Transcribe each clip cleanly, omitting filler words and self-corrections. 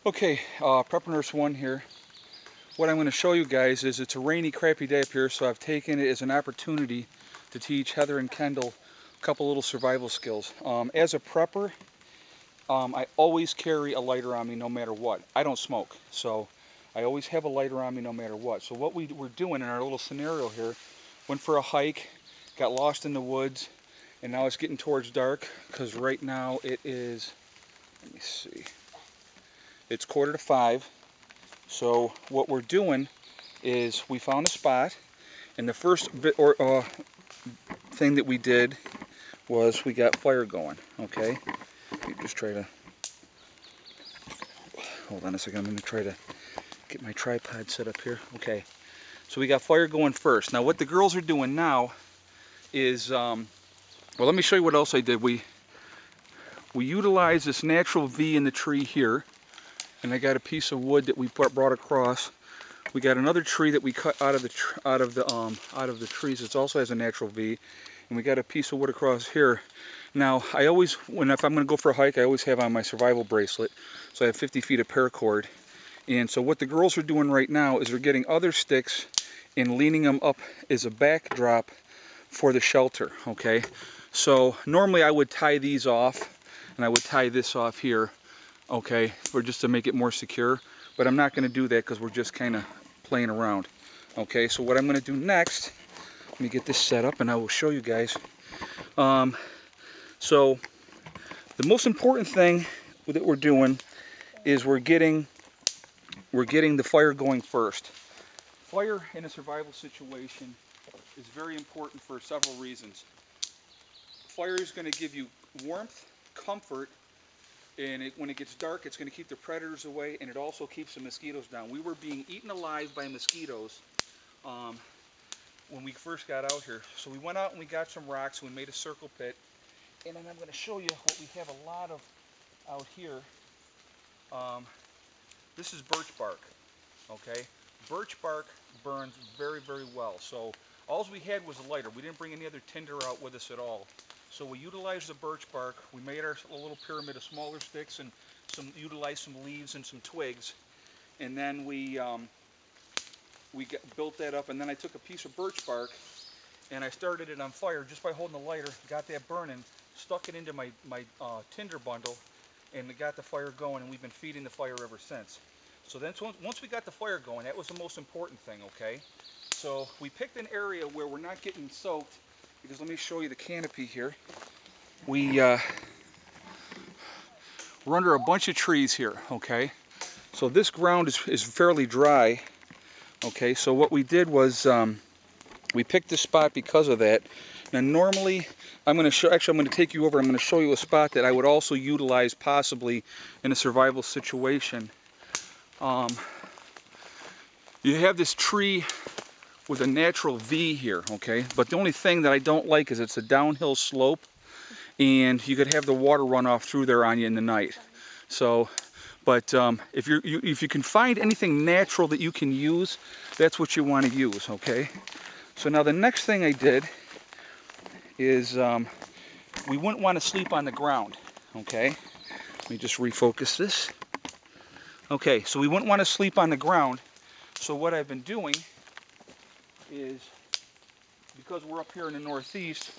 Okay, Prepper Nurse 1 here. What I'm going to show you guys is it's a rainy, crappy day up here, so I've taken it as an opportunity to teach Heather and Kendall a couple little survival skills. As a prepper, I always carry a lighter on me no matter what. I don't smoke, so I always have a lighter on me no matter what. So what we were doing in our little scenario here, went for a hike, got lost in the woods, and now it's getting towards dark because right now it is, let me see, it's 4:45. So what we're doing is we found a spot, and the first thing that we did was we got fire going. Okay, let me just try to hold on a second. I'm going to try to get my tripod set up here. Okay, so we got fire going first. Now what the girls are doing now is, well, let me show you what else I did. We utilized this natural V in the tree here, and I got a piece of wood that we brought across. We got another tree that we cut out of the trees. It also has a natural V, and we got a piece of wood across here. Now, I always, if I'm going to go for a hike, I always have on my survival bracelet. So I have 50 feet of paracord. And so what the girls are doing right now is they're getting other sticks and leaning them up as a backdrop for the shelter. Okay. So normally I would tie these off, and I would tie this off here. Okay, for just to make it more secure. But I'm not going to do that because we're just kind of playing around. Okay, so what I'm going to do next, let me get this set up and I will show you guys. So the most important thing that we're doing is we're getting the fire going first. Fire in a survival situation is very important for several reasons. Fire is going to give you warmth, comfort, and when it gets dark, it's going to keep the predators away, and it also keeps the mosquitoes down. We were being eaten alive by mosquitoes when we first got out here. So we went out and we got some rocks, and we made a circle pit. And then I'm going to show you what we have a lot of out here. This is birch bark, okay? Birch bark burns very, very well. So all we had was a lighter. We didn't bring any other tinder out with us at all. So we utilized the birch bark. We made our little pyramid of smaller sticks and utilized some leaves and some twigs. And then we built that up. And then I took a piece of birch bark and I started it on fire just by holding the lighter. Got that burning, stuck it into my tinder bundle, and it got the fire going. And we've been feeding the fire ever since. So then once we got the fire going, that was the most important thing. Okay. So we picked an area where we're not getting soaked. Because let me show you the canopy here. We're under a bunch of trees here, okay? So this ground is fairly dry, okay? So what we did was we picked this spot because of that. Now normally, I'm going to take you over. I'm going to show you a spot that I would also utilize possibly in a survival situation. You have this tree with a natural V here, okay? But the only thing that I don't like is it's a downhill slope, and you could have the water run off through there on you in the night. So, but if you can find anything natural that you can use, that's what you want to use, okay? So now the next thing I did is we wouldn't want to sleep on the ground, okay? Let me just refocus this. Okay, so we wouldn't want to sleep on the ground. So what I've been doing is, because we're up here in the northeast,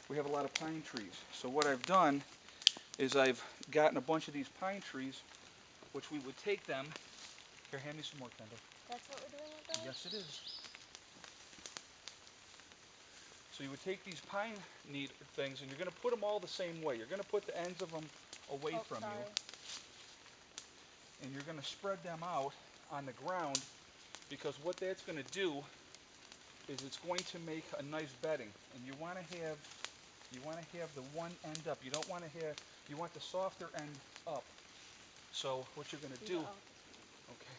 we have a lot of pine trees. So what I've done is I've gotten a bunch of these pine trees, which we would take them. Here, hand me some more, Kendall. That's what we're doing with those? Yes, it is. So you would take these pine things, and you're going to put them all the same way. You're going to put the ends of them away from you, and you're going to spread them out on the ground, because what that's going to do is it's going to make a nice bedding. And you want to have the one end up. You don't want to have, you want the softer end up. So what you're going to do, okay,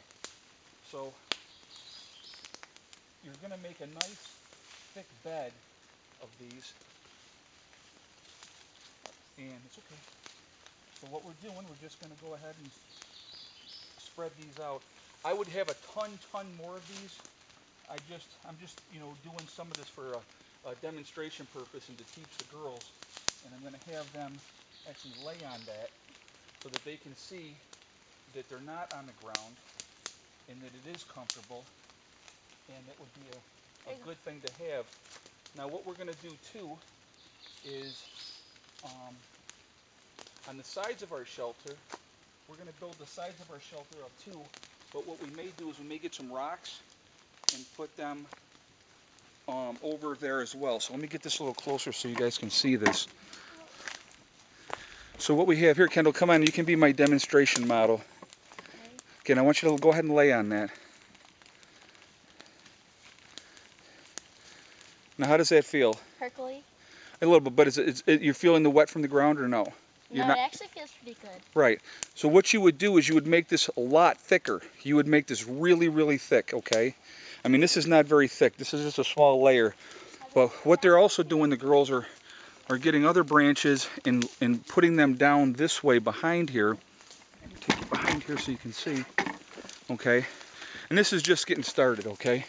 so you're going to make a nice thick bed of these, and it's okay. So what we're doing, we're just going to go ahead and spread these out. I would have a ton more of these. I'm just doing some of this for a demonstration purpose and to teach the girls, and I'm going to have them actually lay on that so that they can see that they're not on the ground and that it is comfortable, and that would be a good thing to have. Now what we're going to do too is on the sides of our shelter, we're going to build the sides of our shelter up too, but what we may do is we may get some rocks and put them over there as well. So let me get this a little closer so you guys can see this. So what we have here, Kendall, come on, you can be my demonstration model. Okay, and I want you to go ahead and lay on that. Now how does that feel? Percolate. A little bit, but you're feeling the wet from the ground or no? No, it actually feels pretty good. Right. So what you would do is you would make this a lot thicker. You would make this really, really thick, okay? I mean, this is not very thick. This is just a small layer. But what they're also doing, the girls are getting other branches and putting them down this way behind here. Take it behind here so you can see, okay? And this is just getting started, okay?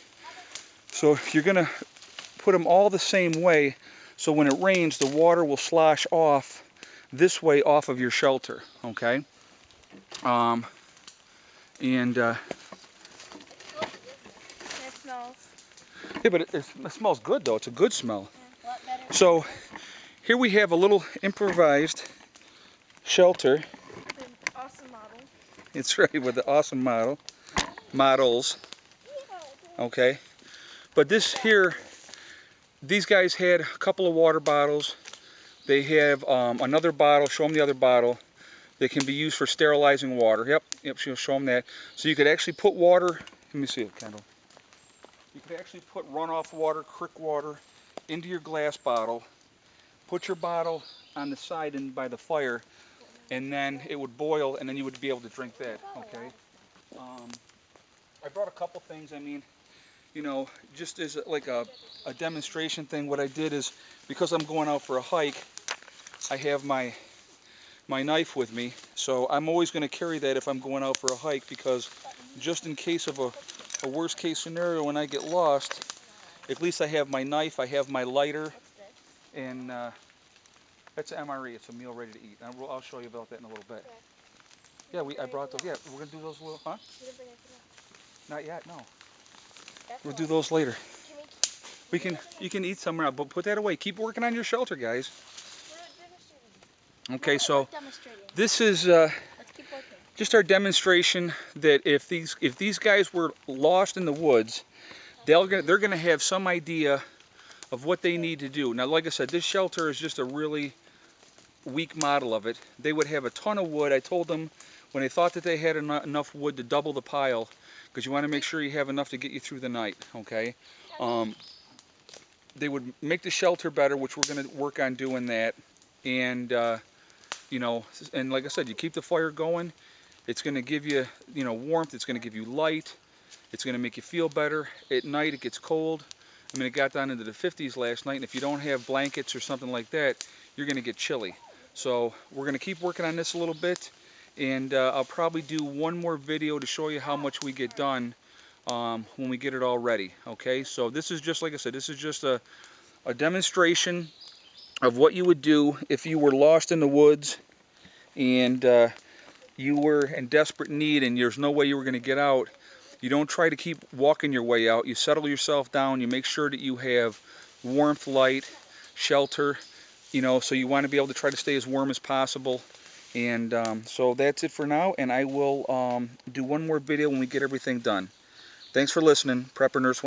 So you're going to put them all the same way, so when it rains, the water will slosh off this way off of your shelter, okay? It smells. Yeah, but it smells good though. It's a good smell. Yeah, a lot better. So here we have a little improvised shelter. An awesome model. It's right, with the awesome models. Okay, but this here, these guys had a couple of water bottles. They have another bottle. Show them the other bottle. That can be used for sterilizing water. Yep, she'll show them that. So you could actually put water. Let me see it, Kendall. You could actually put runoff water, creek water, into your glass bottle. Put your bottle on the side and by the fire, and then it would boil, and then you would be able to drink that. Okay. I brought a couple things. I mean, you know, just as like a demonstration thing. What I did is, because I'm going out for a hike, I have my knife with me, so I'm always going to carry that if I'm going out for a hike, because just in case of a worst case scenario when I get lost, at least I have my knife, I have my lighter, and that's an MRE, it's a meal ready to eat. I'll show you about that in a little bit. Yeah, I brought those. Yeah, we're going to do those little, huh? Not yet, no. We'll do those later. You can eat somewhere else, but put that away. Keep working on your shelter, guys. Okay, so this is just our demonstration that if these guys were lost in the woods, they're going to have some idea of what they need to do. Now, like I said, this shelter is just a really weak model of it. They would have a ton of wood. I told them when they thought that they had enough wood to double the pile, because you want to make sure you have enough to get you through the night, okay? They would make the shelter better, which we're going to work on doing that. And you know, and like I said, you keep the fire going, it's going to give you, you know, warmth, it's going to give you light, it's going to make you feel better. At night it gets cold. I mean, it got down into the 50s last night, and if you don't have blankets or something like that, you're going to get chilly. So we're going to keep working on this a little bit, and I'll probably do one more video to show you how much we get done when we get it all ready. Okay, so this is just, like I said, this is just a demonstration of what you would do if you were lost in the woods and you were in desperate need and there's no way you were going to get out. You don't try to keep walking your way out. You settle yourself down. You make sure that you have warmth, light, shelter, you know, so you want to be able to try to stay as warm as possible. And so that's it for now, and I will do one more video when we get everything done. Thanks for listening. Prepper Nurse.